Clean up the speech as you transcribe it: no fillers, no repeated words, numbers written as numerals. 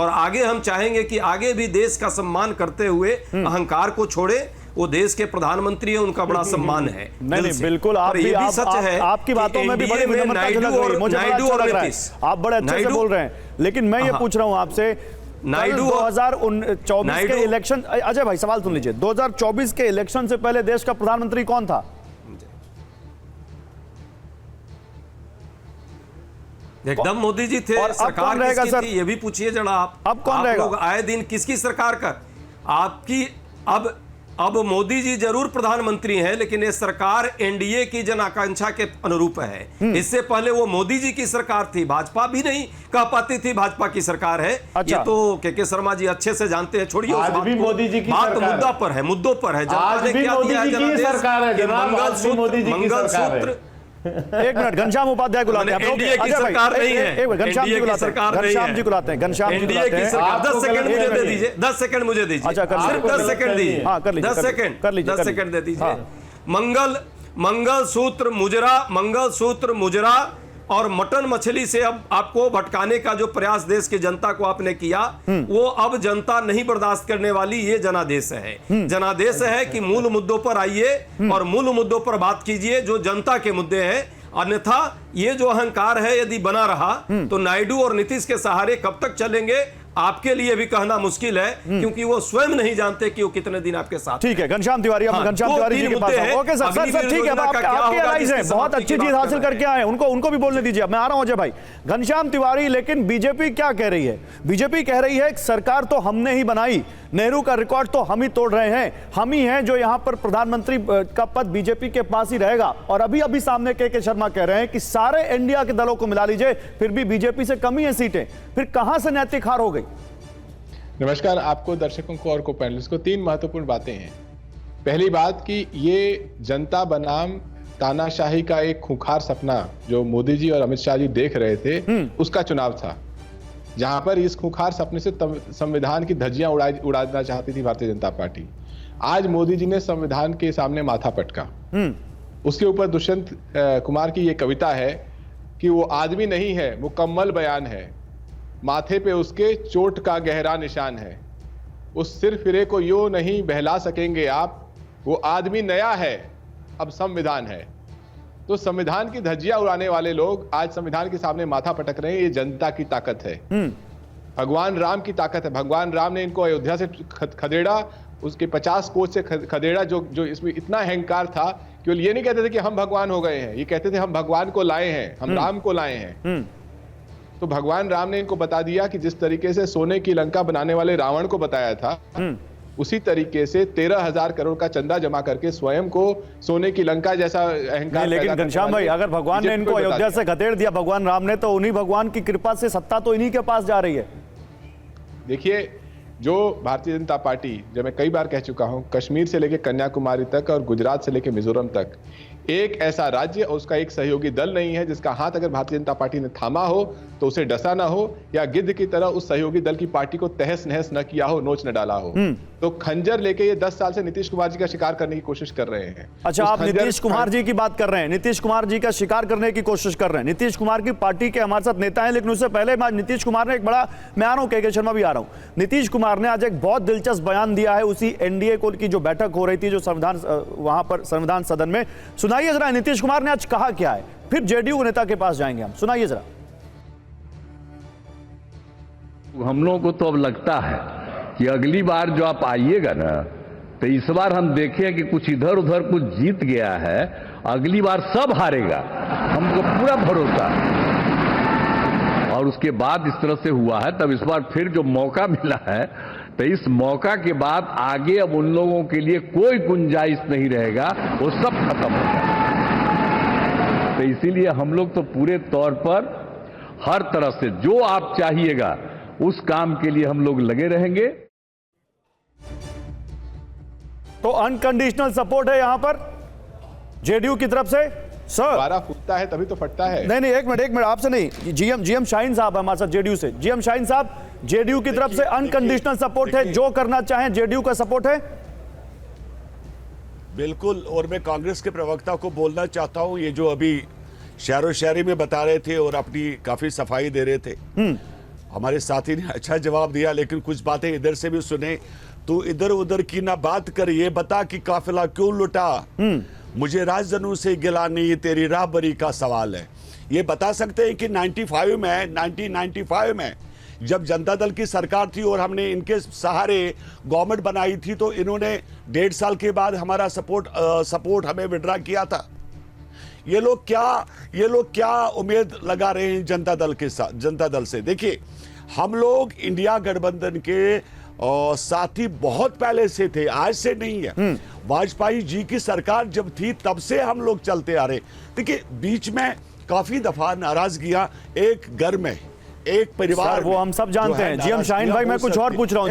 और आगे हम चाहेंगे कि आगे भी देश का सम्मान करते हुए अहंकार को छोड़े। वो देश के प्रधानमंत्री है, उनका बड़ा सम्मान है। नहीं बिल्कुल, आप भी सच है, आपकी बातों में भी बड़ी विनम्रता झलक रही है, मुझे बड़ा अच्छा लग रहा है, आप बड़े अच्छे से बोल रहे हैं। लेकिन मैं ये पूछ रहा हूं आपसे, नायडू 2024 के इलेक्शन, अजय भाई सवाल सुन लीजिए, 2024 के इलेक्शन से पहले देश का प्रधानमंत्री कौन था? एकदम मोदी जी थे। और सरकार रहेगा सर, ये भी पूछिए जरा आप। अब कौन रहेगा? लोग आए दिन किसकी सरकार का आपकी, अब मोदी जी जरूर प्रधानमंत्री हैं, लेकिन ये सरकार एनडीए की जन आकांक्षा के अनुरूप है। इससे पहले वो मोदी जी की सरकार थी, भाजपा भी नहीं कह पाती थी भाजपा की सरकार है। अच्छा। ये तो के शर्मा जी अच्छे से जानते हैं, छोड़िए आज भी मोदी जी की बात, सरकार मुद्दा पर है, मुद्दों पर है। आज भी मोदी जी की सरकार है जनाब, आज भी मोदी जी की सरकार है। एक मिनट, घनश्याम उपाध्याय को लाते हैं। एनडीए की सरकार नहीं है, घनश्याम जी को लाते हैं, घनश्याम जी को लाते हैं, घनश्याम जी को लाते हैं। 10 सेकंड मुझे दे दीजिए, 10 सेकंड मुझे दीजिए। अच्छा, सिर्फ 10 सेकंड दीजिए। हाँ, कर लीजिए, 10 सेकंड, कर लीजिए, 10 सेकंड दे दीजिए। मंगलसूत्र मुजरा और मटन मछली से अब आपको भटकाने का जो प्रयास देश की जनता को आपने किया, वो अब जनता नहीं बर्दाश्त करने वाली। ये जनादेश है, जनादेश है कि मूल मुद्दों पर आइए और मूल मुद्दों पर बात कीजिए जो जनता के मुद्दे हैं। अन्यथा ये जो अहंकार है यदि बना रहा तो नायडू और नीतीश के सहारे कब तक चलेंगे, आपके लिए भी कहना मुश्किल है, क्योंकि वो स्वयं नहीं जानते कि वो कितने दिन आपके साथ। ठीक है, घनश्याम तिवारी, हम घनश्याम तिवारी जी के पास हैं। ओके सर, सर ठीक है, आपके एलाइज हैं, बहुत अच्छी चीज हासिल करके आए, उनको भी बोलने दीजिए। मैं आ रहा हूं अजय भाई। घनश्याम तिवारी, लेकिन बीजेपी क्या कह रही है? बीजेपी कह रही है सरकार तो हमने ही बनाई, नेहरू का रिकॉर्ड तो हम ही तोड़ रहे हैं, हम ही हैं जो यहां पर प्रधानमंत्री का पद बीजेपी के पास ही रहेगा। और अभी सामने के शर्मा कह रहे हैं कि सारे इंडिया के दलों को मिला लीजिए फिर भी बीजेपी से कम ही है सीटें। फिर कहां से नैतिक हार हो गई? नमस्कार आपको, दर्शकों को और को पैनलिस्ट को। 3 महत्वपूर्ण बातें हैं। पहली बात कि ये जनता बनाम तानाशाही का एक खूंखार सपना जो मोदी जी और अमित शाह जी देख रहे थे, उसका चुनाव था, जहां पर इस खूंखार सपने से संविधान की धज्जियां उड़ाना चाहती थी भारतीय जनता पार्टी। आज मोदी जी ने संविधान के सामने माथा पटका। उसके ऊपर दुष्यंत कुमार की ये कविता है कि वो आदमी नहीं है, मुकम्मल बयान है, माथे पे उसके चोट का गहरा निशान है, उस सिर फिरे को यूं नहीं बहला सकेंगे आप, वो आदमी नया है, अब संविधान है। तो संविधान की धज्जियां उड़ाने वाले लोग आज संविधान के सामने माथा पटक रहे हैं। ये जनता की ताकत है, भगवान राम की ताकत है। भगवान राम ने इनको अयोध्या से खदेड़ा, उसके 50 कोस से खदेड़ा, जो इसमें इतना अहंकार था कि ये नहीं कहते थे कि हम भगवान हो गए हैं, ये कहते थे हम भगवान को लाए हैं, हम राम को लाए हैं। तो भगवान राम ने इनको बता दिया कि जिस तरीके से सोने की लंका बनाने वाले रावण को बताया था, उसी तरीके से 13,000 करोड़ का चंदा जमा करके स्वयं को सोने की लंका जैसा अहंकार। लेकिन घनश्याम भाई, अगर भगवान ने इनको अयोध्या से खदेड़ दिया भगवान राम ने, तो उन्हीं भगवान की कृपा से सत्ता तो इन्हीं के पास जा रही है। देखिए, जो भारतीय जनता पार्टी, जब मैं कई बार कह चुका हूं, कश्मीर से लेकर कन्याकुमारी तक और गुजरात से लेकर मिजोरम तक, एक ऐसा राज्य और उसका एक सहयोगी दल नहीं है जिसका हाथ अगर भारतीय जनता पार्टी ने थामा हो तो उसे डसा ना हो, या गिद्ध की तरह उस सहयोगी दल की पार्टी को तहस नहस न किया हो, नोच न डाला हो। तो खंजर लेके ये 10 साल से नीतीश कुमार जी का शिकार करने की कोशिश कर रहे हैं। अच्छा, आप नीतीश कुमार जी की बात कर रहे हैं, नीतीश कुमार जी का शिकार करने की कोशिश कर रहे हैं। नीतीश कुमार की पार्टी के हमारे साथ नेता हैं, लेकिन उससे पहले नीतीश कुमार ने एक बड़ा, मैं आ रहा हूं, के शर्मा भी आ रहा हूं, नीतीश कुमार ने आज एक बहुत दिलचस्प बयान दिया है उसी एनडीए की जो बैठक हो रही थी, जो संविधान वहां पर संविधान सदन में। सुनाइए जरा नीतीश कुमार ने आज कहा क्या है, फिर जेडीयू नेता के पास जाएंगे हम। सुनाइए जरा। हम लोगों को तो अब लगता है कि अगली बार जो आप आइएगा ना, तो इस बार हम देखें कि कुछ इधर उधर कुछ जीत गया है, अगली बार सब हारेगा, हमको पूरा भरोसा। और उसके बाद इस तरह से हुआ है, तब इस बार फिर जो मौका मिला है, तो इस मौका के बाद आगे अब उन लोगों के लिए कोई गुंजाइश नहीं रहेगा, वो सब खत्म हो जाएगा। तो इसीलिए हम लोग तो पूरे तौर पर हर तरह से जो आप चाहिएगा उस काम के लिए हम लोग लगे रहेंगे। तो अनकंडीशनल सपोर्ट है यहां पर जेडीयू की तरफ से। सर, बारा फूटता है तभी तो फटता है। नहीं, एक मिनट आपसे नहीं, जीएम शाहीन साहब हमारे साथ जेडीयू से। जीएम शाहीन साहब, जेडीयू की तरफ से अनकंडीशनल सपोर्ट है, जो करना चाहें जेडीयू का सपोर्ट है। बिल्कुल, और मैं कांग्रेस के प्रवक्ता को बोलना चाहता हूं, ये जो अभी शायरी में बता रहे थे और अपनी काफी सफाई दे रहे थे, हमारे साथी ने अच्छा जवाब दिया, लेकिन कुछ बातें इधर से भी सुने। तो इधर उधर की ना बात कर, ये बता कि काफिला क्यों लुटा, मुझे राजजनों से गिला नहीं, तेरी राहबरी का सवाल है। ये बता सकते हैं कि 1995 में जब जनता दल की सरकार थी और हमने इनके सहारे गवर्नमेंट बनाई थी, तो इन्होंने 1.5 साल के बाद हमारा सपोर्ट हमें विड्रा किया था। ये लोग क्या उम्मीद लगा रहे हैं जनता दल के साथ, जनता दल से? देखिए, हम लोग इंडिया गठबंधन के साथी बहुत पहले से थे, आज से नहीं है। वाजपेयी जी की सरकार जब थी तब से हम लोग चलते आ रहे। देखिए, बीच में काफी दफा नाराजगियां एक घर में, एक परिवार, वो हम सब जानते हैं। जी, हम शाहीन भाई, मैं कुछ और पूछ रहा हूँ।